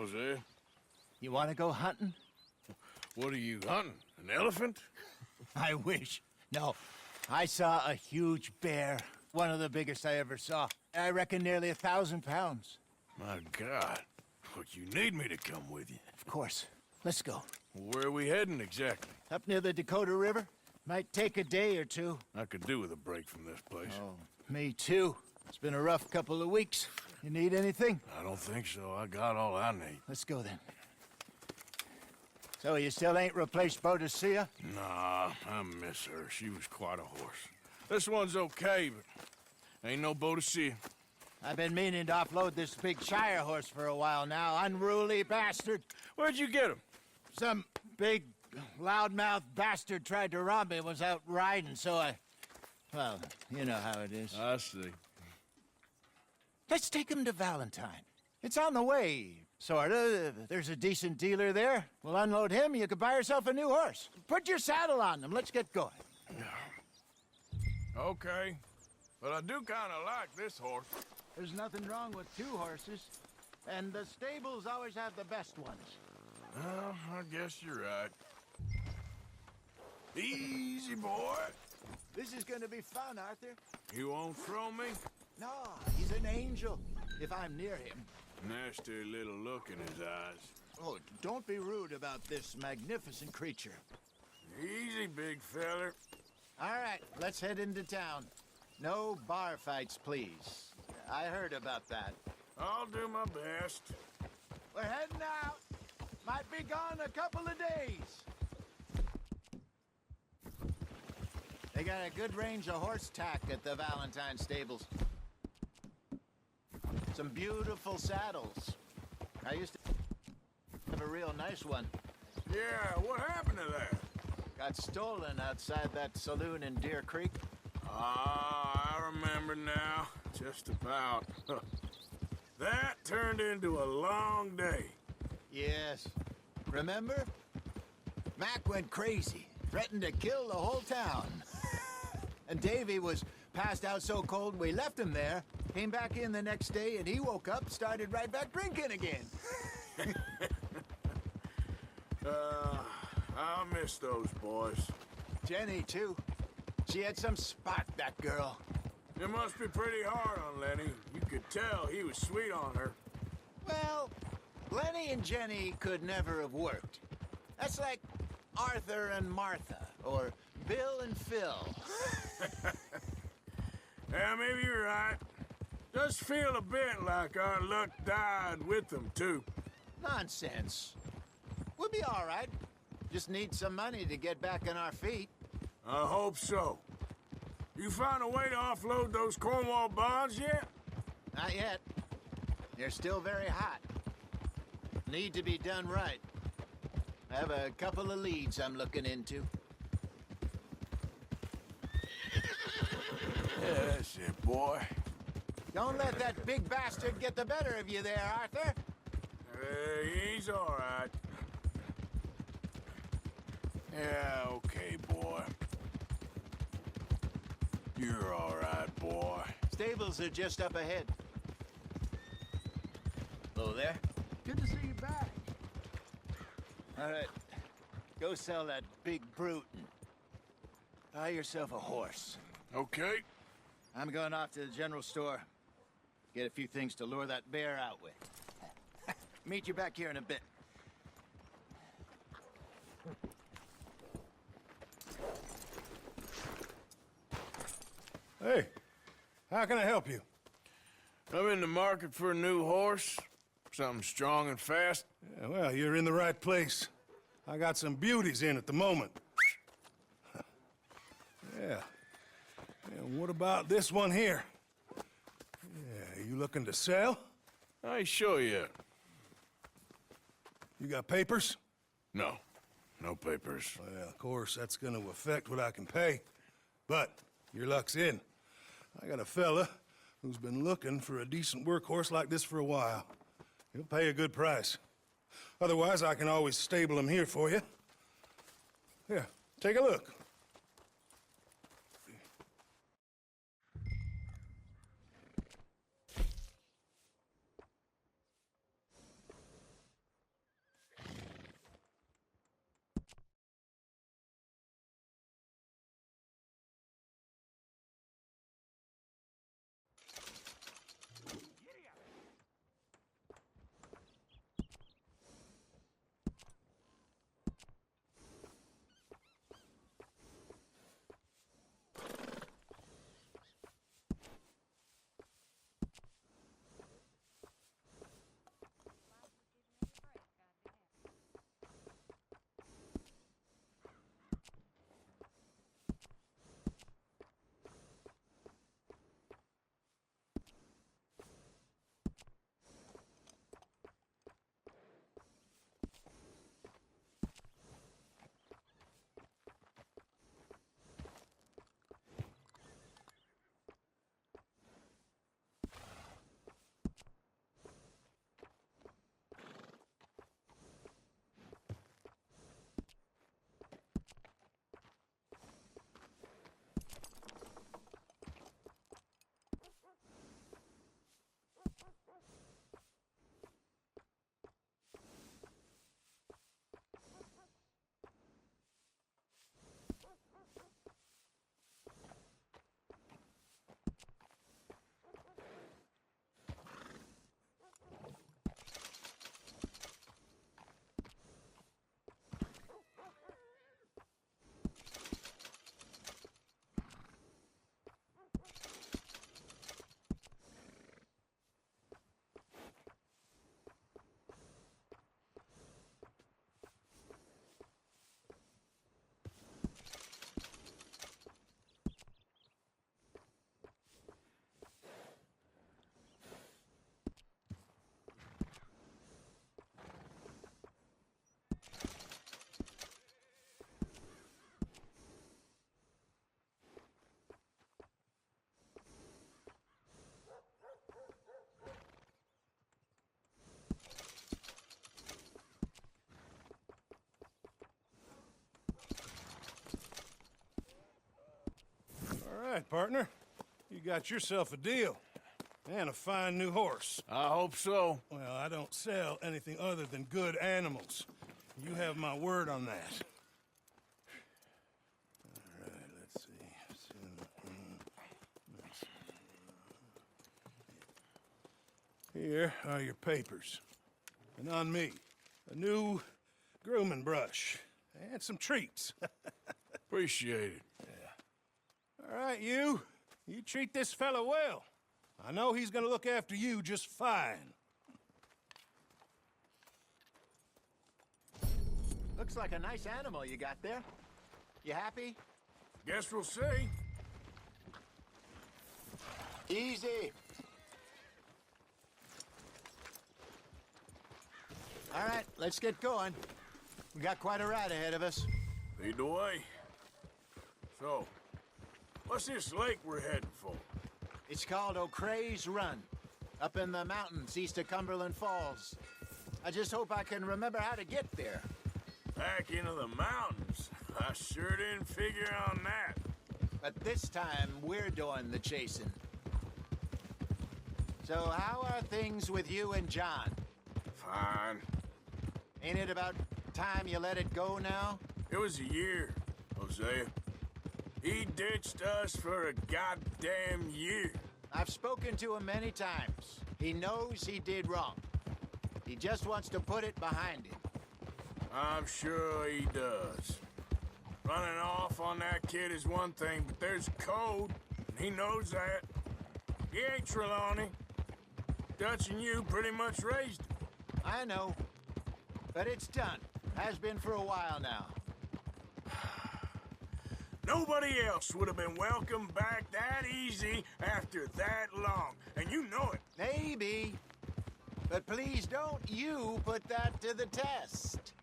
Jose, You want to go hunting? what are you hunting? An elephant? I wish. No, I saw a huge bear. One of the biggest I ever saw. I reckon nearly 1,000 pounds. My God. Look, you need me to come with you. Of course. Let's go. Where are we heading exactly? Up near the Dakota River. Might take a day or two. I could do with a break from this place. Oh, me too. It's been a rough couple of weeks. You need anything? I don't think so. I got all I need. Let's go then. So you still ain't replaced Boadicea? Nah, I miss her. She was quite a horse. This one's okay, but ain't no Boadicea. I've been meaning to offload this big Shire horse for a while now. Unruly bastard. Where'd you get him? Some big, loudmouth bastard tried to rob me, was out riding, so I... Well, you know how it is. I see. Let's take him to Valentine. It's on the way, sorta. There's a decent dealer there. We'll unload him, you could buy yourself a new horse. Put your saddle on him, let's get going. Okay. But I do kind of like this horse. There's nothing wrong with two horses. And the stables always have the best ones. Well, I guess you're right. Easy, boy. This is gonna be fun, Arthur. You won't throw me? No, he's an angel, if I'm near him. Nasty little look in his eyes. Oh, don't be rude about this magnificent creature. Easy, big feller. All right, let's head into town. No bar fights, please. I heard about that. I'll do my best. We're heading out. Might be gone a couple of days. They got a good range of horse tack at the Valentine stables. Some beautiful saddles. I used to have a real nice one. Yeah, what happened to that? Got stolen outside that saloon in Deer Creek. Ah, I remember now. Just about. That turned into a long day. Yes. Remember? Mac went crazy, threatened to kill the whole town. And Davy was passed out so cold we left him there, came back in the next day, and he woke up, started right back drinking again. I'll miss those boys. Jenny, too. She had some spot, that girl. It must be pretty hard on Lenny. You could tell he was sweet on her. Well, Lenny and Jenny could never have worked. That's like Arthur and Martha, or Bill and Phil. Yeah, maybe you're right. Does feel a bit like our luck died with them, too. Nonsense. We'll be all right. Just need some money to get back on our feet. I hope so. You found a way to offload those Cornwall bonds yet? Not yet. They're still very hot. Need to be done right. I have a couple of leads I'm looking into. Yeah, that's it, boy. Don't let that big bastard get the better of you there, Arthur. He's all right. Yeah, okay, boy. You're all right, boy. Stables are just up ahead. Hello there. Good to see you back. All right. Go sell that big brute and buy yourself a horse. Okay. I'm going off to the general store. Get a few things to lure that bear out with. Meet you back here in a bit. Hey, how can I help you? I'm in the market for a new horse. Something strong and fast. Yeah, well, you're in the right place. I got some beauties in at the moment. Yeah. And what about this one here? Yeah, you looking to sell? I ain't sure yet. You got papers? No. No papers. Well, of course, that's gonna affect what I can pay. But your luck's in. I got a fella who's been looking for a decent workhorse like this for a while. He'll pay a good price. Otherwise, I can always stable him here for you. Here, take a look. right, partner. You got yourself a deal. And a fine new horse. I hope so. Well, I don't sell anything other than good animals. You have my word on that. All right, let's see. Here are your papers. And on me, a new grooming brush. And some treats. Appreciate it. All right, you. You treat this fella well. I know he's gonna look after you just fine. Looks like a nice animal you got there. You happy? Guess we'll see. Easy. All right, let's get going. We got quite a ride ahead of us. Lead the way. So, what's this lake we're heading for? It's called O'Creagh's Run, up in the mountains east of Cumberland Falls. I just hope I can remember how to get there. Back into the mountains? I sure didn't figure on that. But this time, we're doing the chasing. So how are things with you and John? Fine. Ain't it about time you let it go now? It was a year, Hosea. He ditched us for a goddamn year. I've spoken to him many times. He knows he did wrong. He just wants to put it behind him. I'm sure he does. Running off on that kid is one thing, but there's code, and he knows that. He ain't Trelawney. Dutch and you pretty much raised him. I know. But it's done. Has been for a while now. Nobody else would have been welcomed back that easy after that long, and you know it. Maybe. But please don't you put that to the test.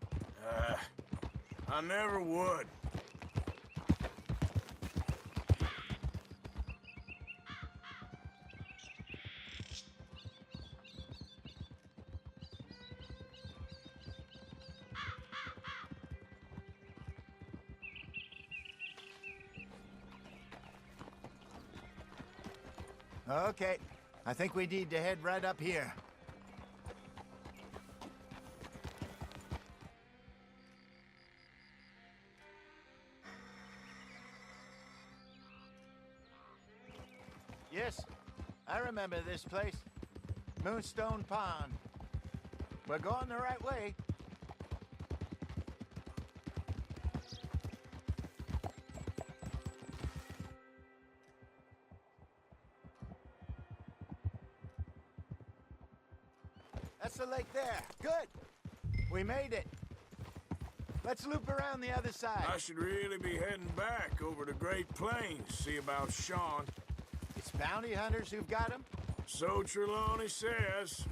I never would. Okay. I think we need to head right up here. Yes, I remember this place. Moonstone Pond. We're going the right way. That's the lake there. Good. We made it. Let's loop around the other side. I should really be heading back over the Great Plains, see about Sean. It's bounty hunters who've got him? So Trelawney says.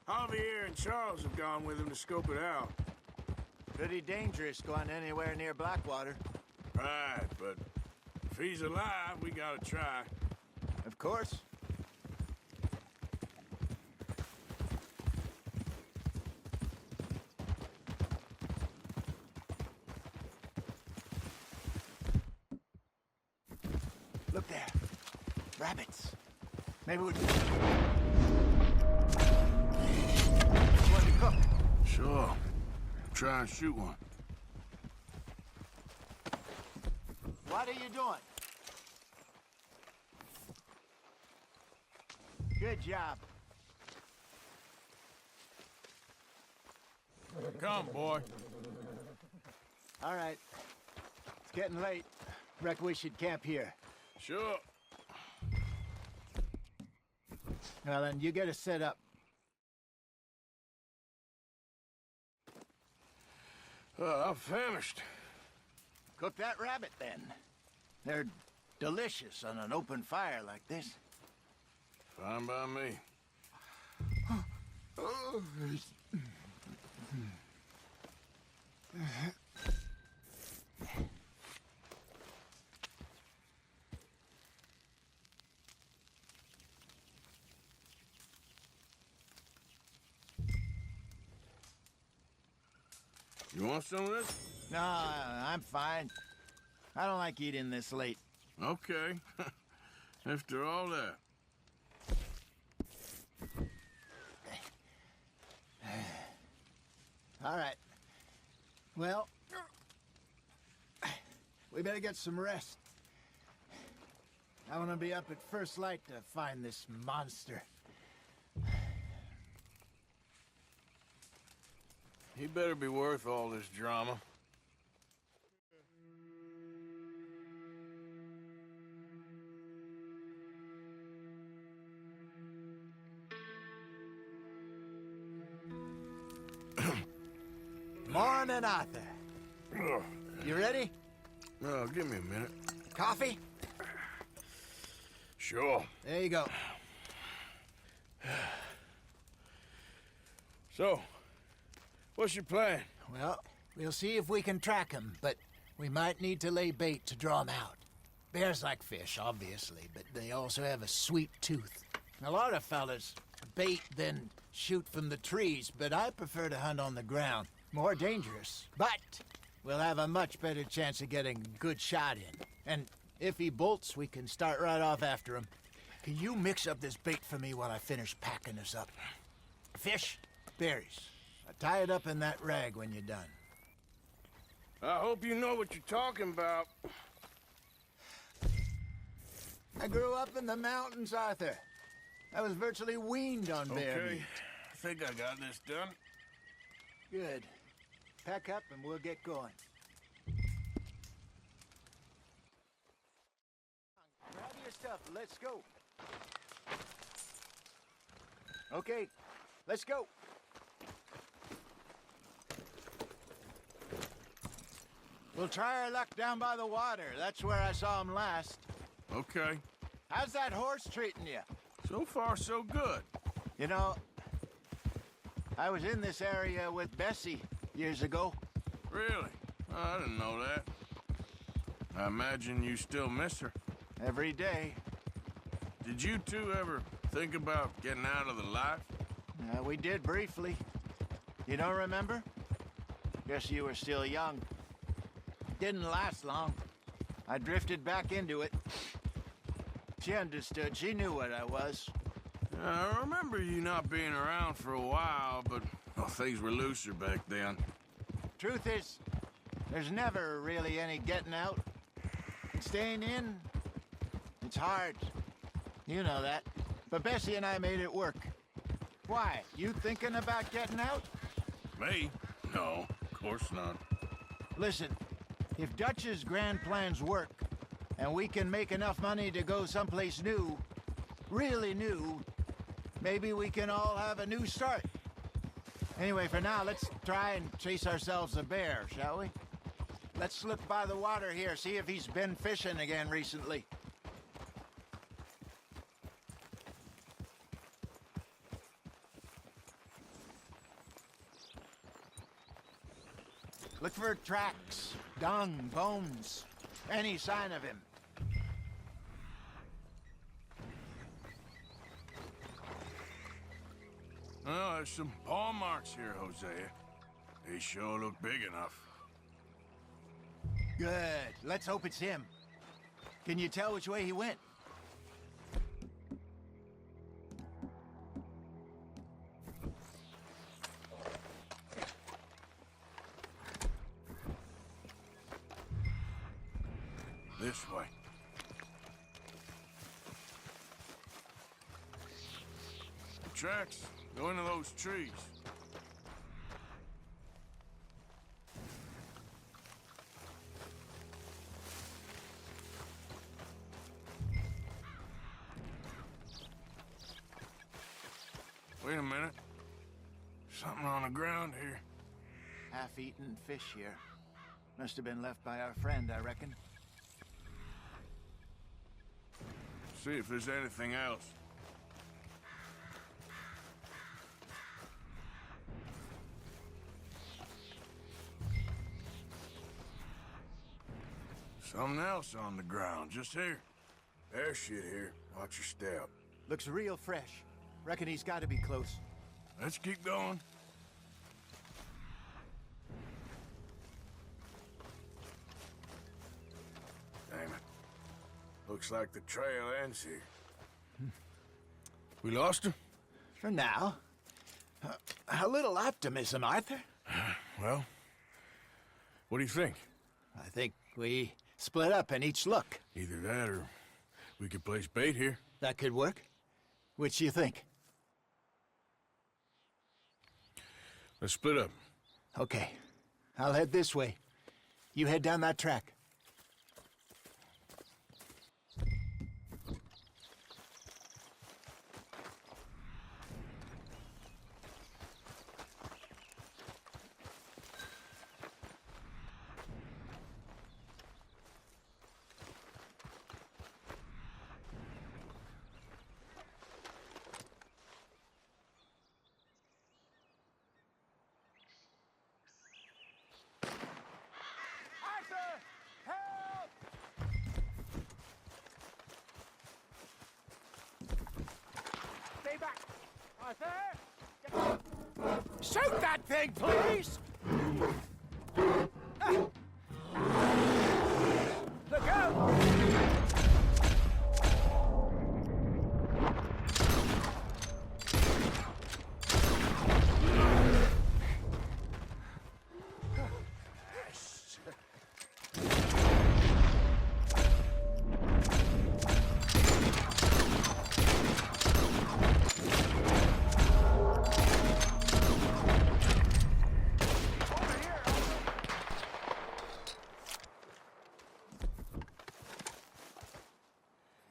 Javier and Charles have gone with him to scope it out. Pretty dangerous going anywhere near Blackwater. Right, but if he's alive, we gotta try. Of course. Look there. Rabbits. Maybe we can... Want to cook? Sure. Try and shoot one. What are you doing? Good job. Come, boy. All right. It's getting late. Reckon we should camp here. Sure. Now then, you get us set up. I'm famished. Cook that rabbit, then. They're delicious on an open fire like this. Fine by me. You want some of this? No, I'm fine. I don't like eating this late. Okay. After all that. All right. Well, we better get some rest. I want to be up at first light to find this monster. He better be worth all this drama. Morning, Arthur. You ready? Oh, give me a minute. Coffee? Sure. There you go. So, what's your plan? Well, we'll see if we can track him, but we might need to lay bait to draw him out. Bears like fish, obviously, but they also have a sweet tooth. A lot of fellas bait, then shoot from the trees, but I prefer to hunt on the ground. More dangerous, but we'll have a much better chance of getting a good shot in. And if he bolts, we can start right off after him. Can you mix up this bait for me while I finish packing this up? Fish, berries. Tie it up in that rag when you're done. I hope you know what you're talking about. I grew up in the mountains, Arthur. I was virtually weaned on bear Okay. meat. I think I got this done. Good. Pack up and we'll get going. Grab your stuff. Let's go. Okay, let's go. We'll try our luck down by the water. That's where I saw him last. Okay. How's that horse treating you? So far, so good. You know, I was in this area with Bessie years ago. Really? Oh, I didn't know that. I imagine you still miss her. Every day. Did you two ever think about getting out of the life? We did briefly. You don't remember? Guess you were still young. Didn't last long. I drifted back into it. She understood. She knew what I was. I remember you not being around for a while, but well, things were looser back then. Truth is, there's never really any getting out. And staying in, it's hard. You know that. But Bessie and I made it work. Why? You thinking about getting out? Me? No, of course not. Listen, if Dutch's grand plans work, and we can make enough money to go someplace new, really new, maybe we can all have a new start. Anyway, for now, let's try and chase ourselves a bear, shall we? Let's slip by the water here, see if he's been fishing again recently. Look for tracks, dung, bones, any sign of him. Oh, there's some paw marks here, Hosea. They sure look big enough. Good. Let's hope it's him. Can you tell which way he went? This way. The tracks go into those trees. Wait a minute. Something on the ground here. Half-eaten fish here. Must have been left by our friend, I reckon. See if there's anything else. Something else on the ground, just here. There's shit here. Watch your step. Looks real fresh. Reckon he's got to be close. Let's keep going. Damn it. Looks like the trail ends here. We lost him? For now. A little optimism, Arthur. Well, what do you think? I think we split up and each look. Either that or we could place bait here. That could work. Which do you think? Let's split up. Okay. I'll head this way. You head down that track. Shoot that thing, please! Look out!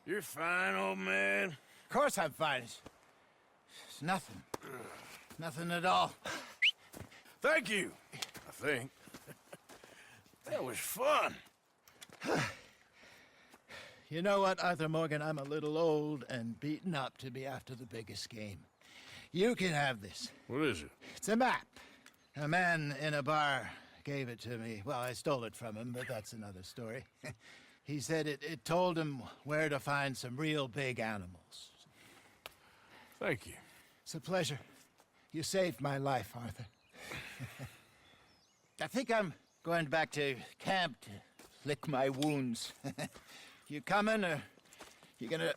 You're fine, old man. Of course I'm fine. It's nothing. Nothing at all. Thank you, I think. That was fun. You know what, Arthur Morgan? I'm a little old and beaten up to be after the biggest game. You can have this. What is it? It's a map. A man in a bar gave it to me. Well, I stole it from him, but that's another story. He said it told him where to find some real big animals. Thank you. It's a pleasure. You saved my life, Arthur. I think I'm going back to camp to lick my wounds. You coming, or you gonna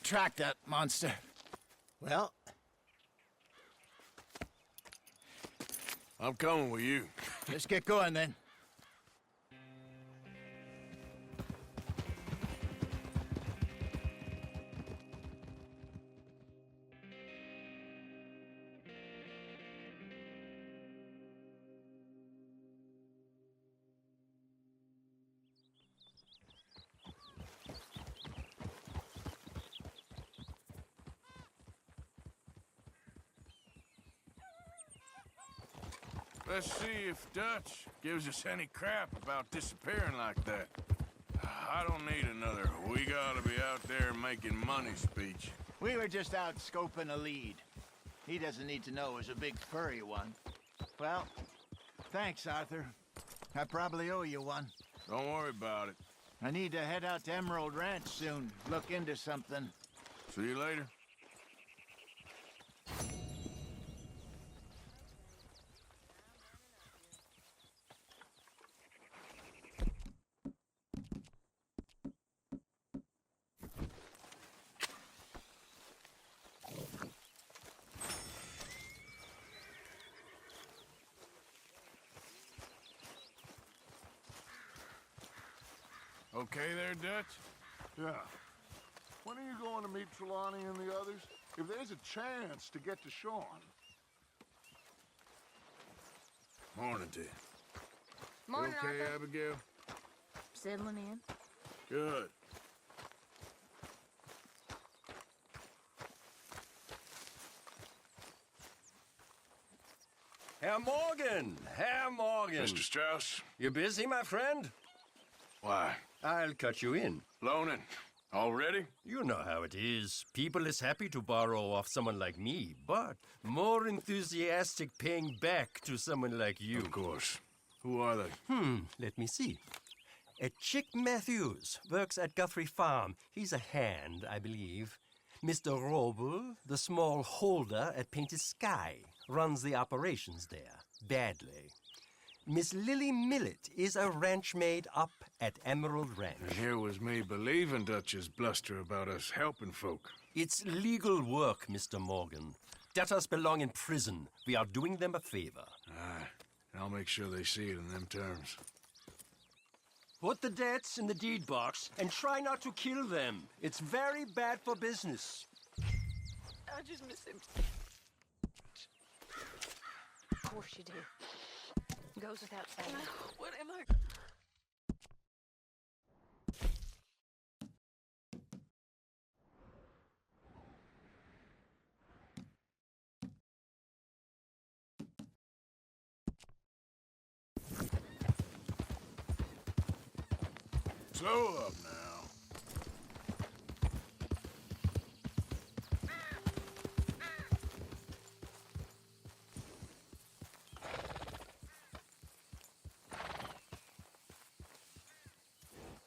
track that monster? Well, I'm coming with you. let's get going then. Let's see if Dutch gives us any crap about disappearing like that. I don't need another "we gotta be out there making money" speech. We were just out scoping a lead. He doesn't need to know it was a big furry one. Well, thanks, Arthur. I probably owe you one. Don't worry about it. I need to head out to Emerald Ranch soon. Look into something. See you later. Okay there, Dutch? Yeah. When are you going to meet Trelawney and the others? If there's a chance to get to Sean. Morning to you. Morning, You okay, Arthur. Abigail? Settling in. Good. Herr Morgan! Herr Morgan! Mr. Strauss? You busy, my friend? Why? I'll cut you in. Loaning? Already? You know how it is. People is happy to borrow off someone like me, but more enthusiastic paying back to someone like you. Of course. Who are they? Let me see. Chick Matthews works at Guthrie Farm. He's a hand, I believe. Mr. Roble, the small holder at Painted Sky, runs the operations there, badly. Miss Lily Millet is a ranch maid up at Emerald Ranch. And here was me believing Dutch's bluster about us helping folk. It's legal work, Mr. Morgan. Debtors belong in prison. We are doing them a favor. Aye, and I'll make sure they see it in them terms. Put the debts in the deed box and try not to kill them. It's very bad for business. I just miss him. Of course you do. Goes without saying. What am I? Slow up now.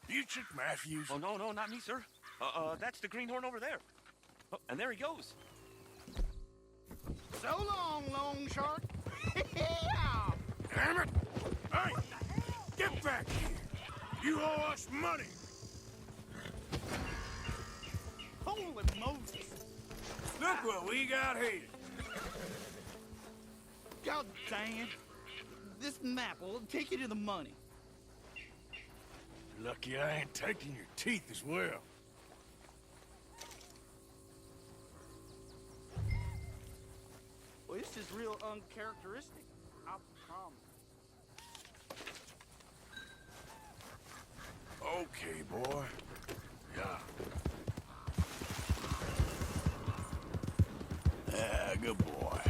You Chick Matthews? Oh, no, no, not me, sir. That's the greenhorn over there. Oh, and there he goes. So long, long shot. Damn it! Hey! Get back here! You owe us money! Holy Moses. Look what we got here! God dang it. This map will take you to the money. Lucky I ain't taking your teeth as well. Well, this is real uncharacteristic. I promise. Okay, boy. Yeah. Yeah, good boy.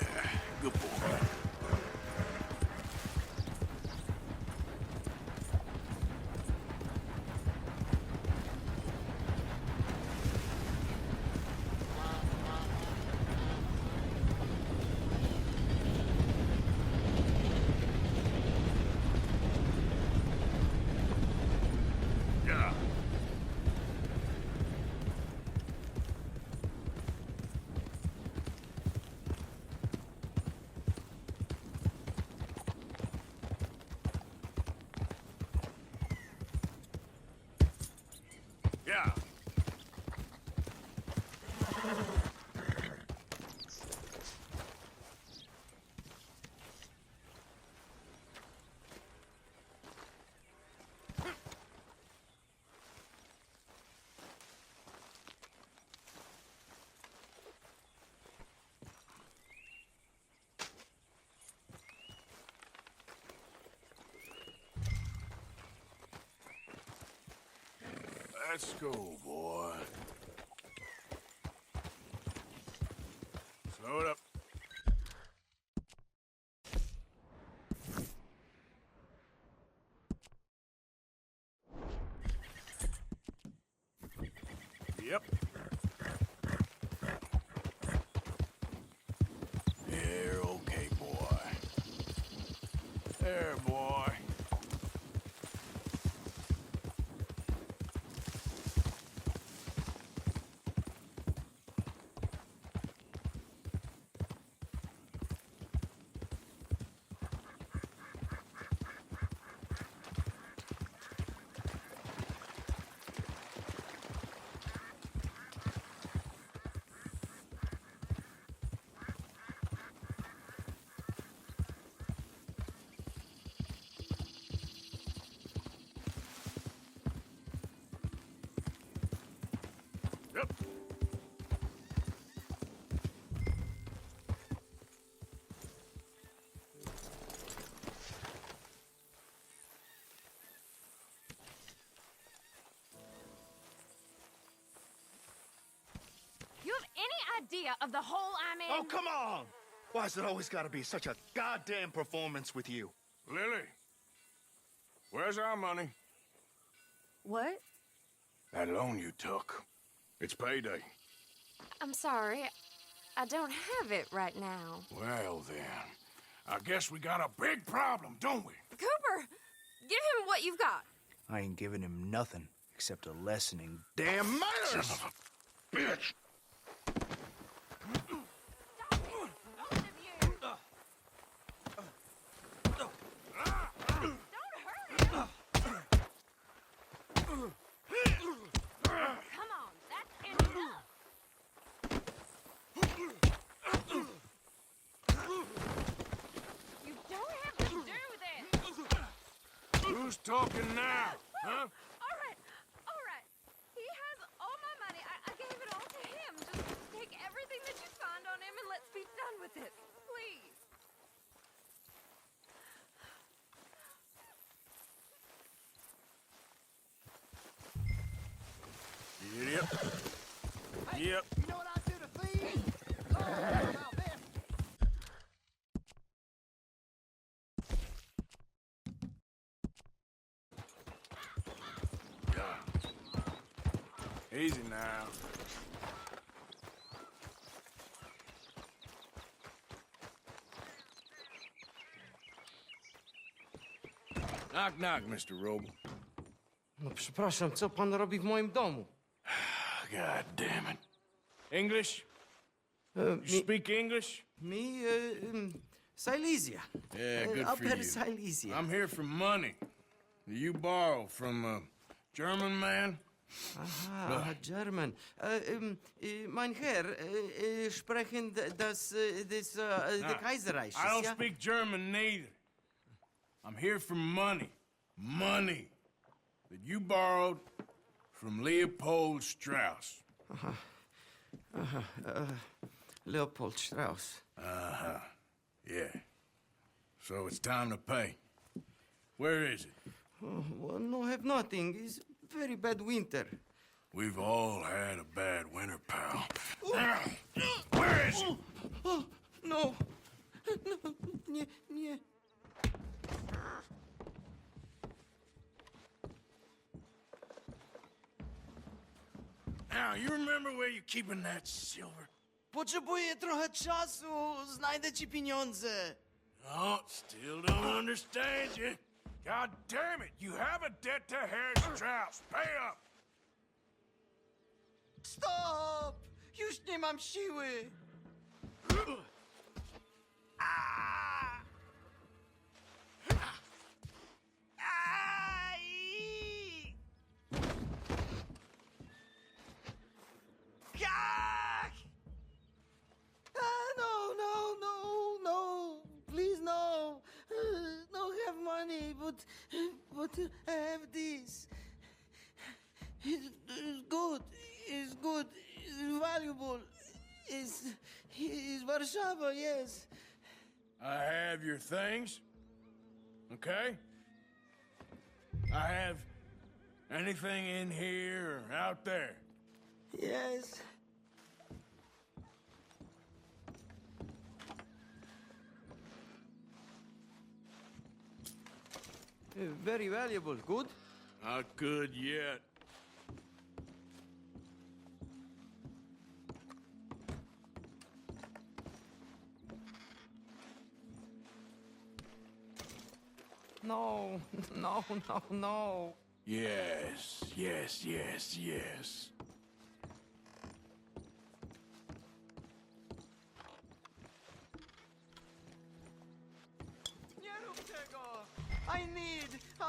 Yeah, good boy. Yeah. Yeah. Let's go, boy. Slow it up. Yep. There, okay, boy. There, boy. Yep. You have any idea of the hole I'm in? Oh, come on! Why's it always got to be such a goddamn performance with you? Lily, where's our money? What? That loan you took. It's payday. I'm sorry. I don't have it right now. Well, then, I guess we got a big problem, don't we? Cooper, give him what you've got. I ain't giving him nothing except a lesson in Damn manners! Son of a bitch! Both of you. talking now, huh? All right. He has all my money. I gave it all to him. Just take everything that you find on him and let's be done with it. Please. Yep. Yep. You know what I do to thieves? Oh, about this. Easy now. Knock, knock, Mr. Roble. No przepraszam, co pan robi w moim domu? God damn it. English? You speak English? Mi, Silesia. Yeah, good for Upper you. Silesia. I'm here for money. You borrow from a German man? Aha, German. Mein Herr, sprechen das the Kaiserreich, I don't ja? speak German neither. I'm here for money. Money that you borrowed from Leopold Strauss. Leopold Strauss. Uh-huh. Yeah. So it's time to pay. Where is it? Oh, well, no, have nothing. It's very bad winter. We've all had a bad winter, pal. Where is it? Oh, no. No, nie, nie. Now, you remember where you're keeping that silver? Potrzebuję trochę czasu. Znajdę ci pieniądze. Oh, still don't understand you. God damn it, you have a debt to Herr Strauss. Pay up! Stop! Już nie mam siły. Aj! Jak? No. Please, no. No have money, but I have this. It's good. It's good. It's valuable. It's Warszawa, yes. I have your things, okay? I have anything in here or out there. Yes. Very valuable. Good? Not good yet. No. Yes. Nie rób tego! I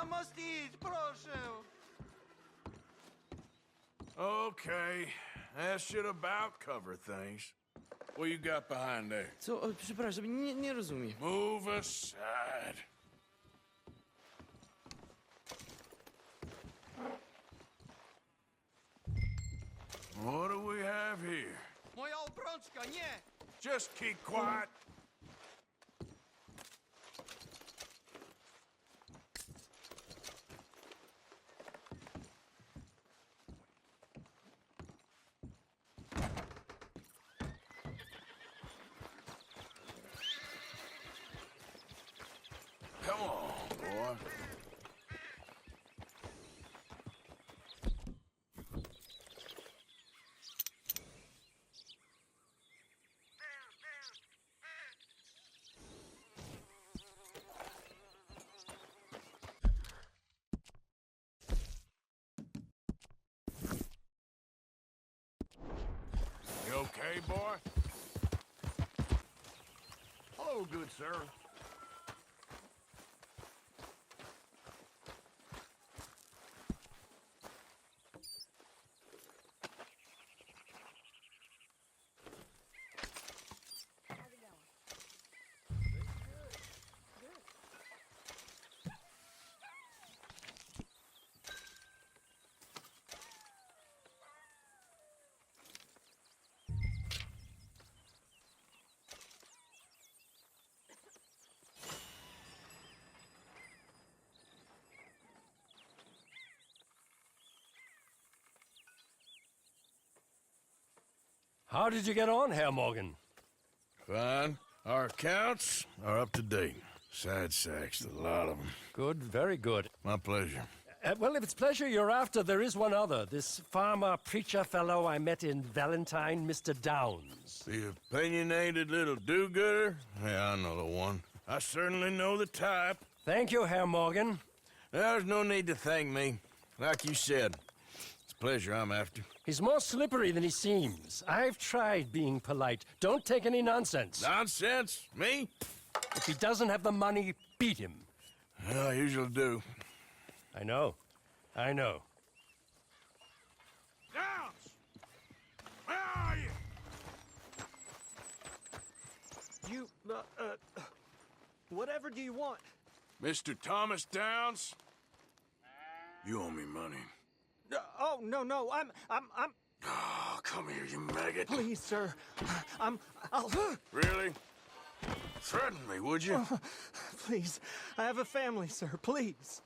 must eat, proszę! Okay, that should about cover things. What you got behind there? Co? Przepraszam, nie rozumiem. Move aside. What do we have here? Moja obrączka, nie! Just keep quiet. Come on, boy. You okay, boy? Hello, good sir. How did you get on, Herr Morgan? Fine. Our accounts are up to date. Sad sacks, a lot of them. Good, very good. My pleasure. Well, if it's pleasure you're after, there is one other. This farmer preacher fellow I met in Valentine, Mr. Downs. The opinionated little do-gooder? Yeah, I know the one. I certainly know the type. Thank you, Herr Morgan. There's no need to thank me. Like you said, it's pleasure I'm after. He's more slippery than he seems. I've tried being polite. Don't take any nonsense. Nonsense? Me? If he doesn't have the money, beat him. Well, I usually do. I know. I know. Downs! Where are you? You, whatever do you want? Mr. Thomas Downs? You owe me money. Oh, no, I'm... Oh, come here, you maggot. Please, sir. I'll... Really? Threaten me, would you? Please, I have a family, sir, please.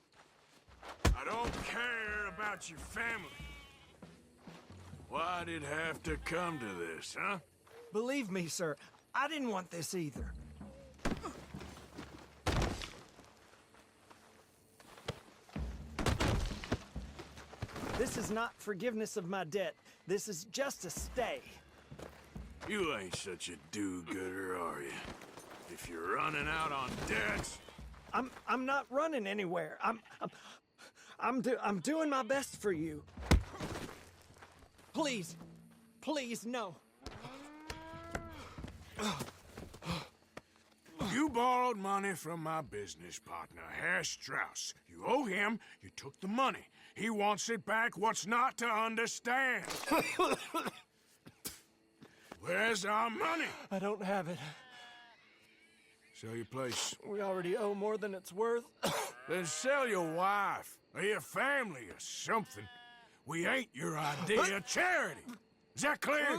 I don't care about your family. Why'd it have to come to this, huh? Believe me, sir, I didn't want this either. This is not forgiveness of my debt. This is just a stay. You ain't such a do-gooder, are you? If you're running out on debts... I'm not running anywhere. I'm doing my best for you. Please, no. You borrowed money from my business partner, Herr Strauss. You owe him, you took the money. He wants it back. What's not to understand? Where's our money? I don't have it. Sell your place. We already owe more than it's worth. Then sell your wife, or your family, or something. We ain't your idea of charity. Is that clear?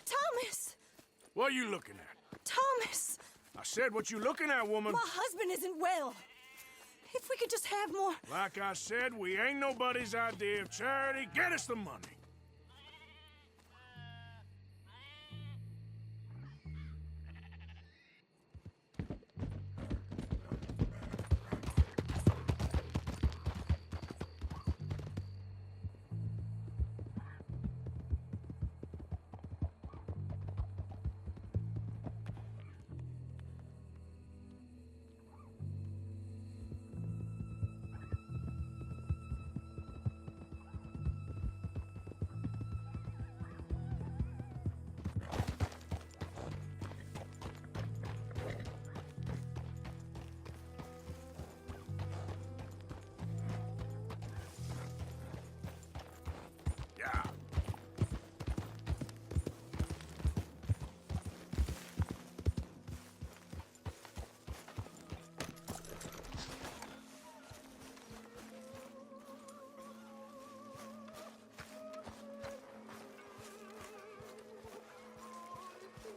Thomas! What are you looking at? Thomas! I said, what you looking at, woman? My husband isn't well. If we could just have more... Like I said, we ain't nobody's idea of charity. Get us the money.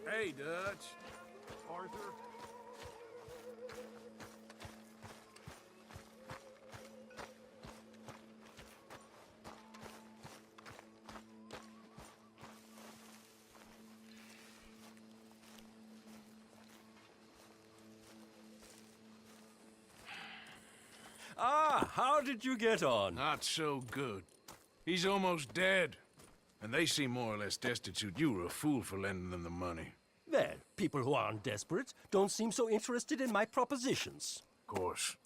Hey, Dutch. Arthur? Ah, how did you get on? Not so good. He's almost dead. And they seem more or less destitute. You were a fool for lending them the money. Well, people who aren't desperate don't seem so interested in my propositions. Of course.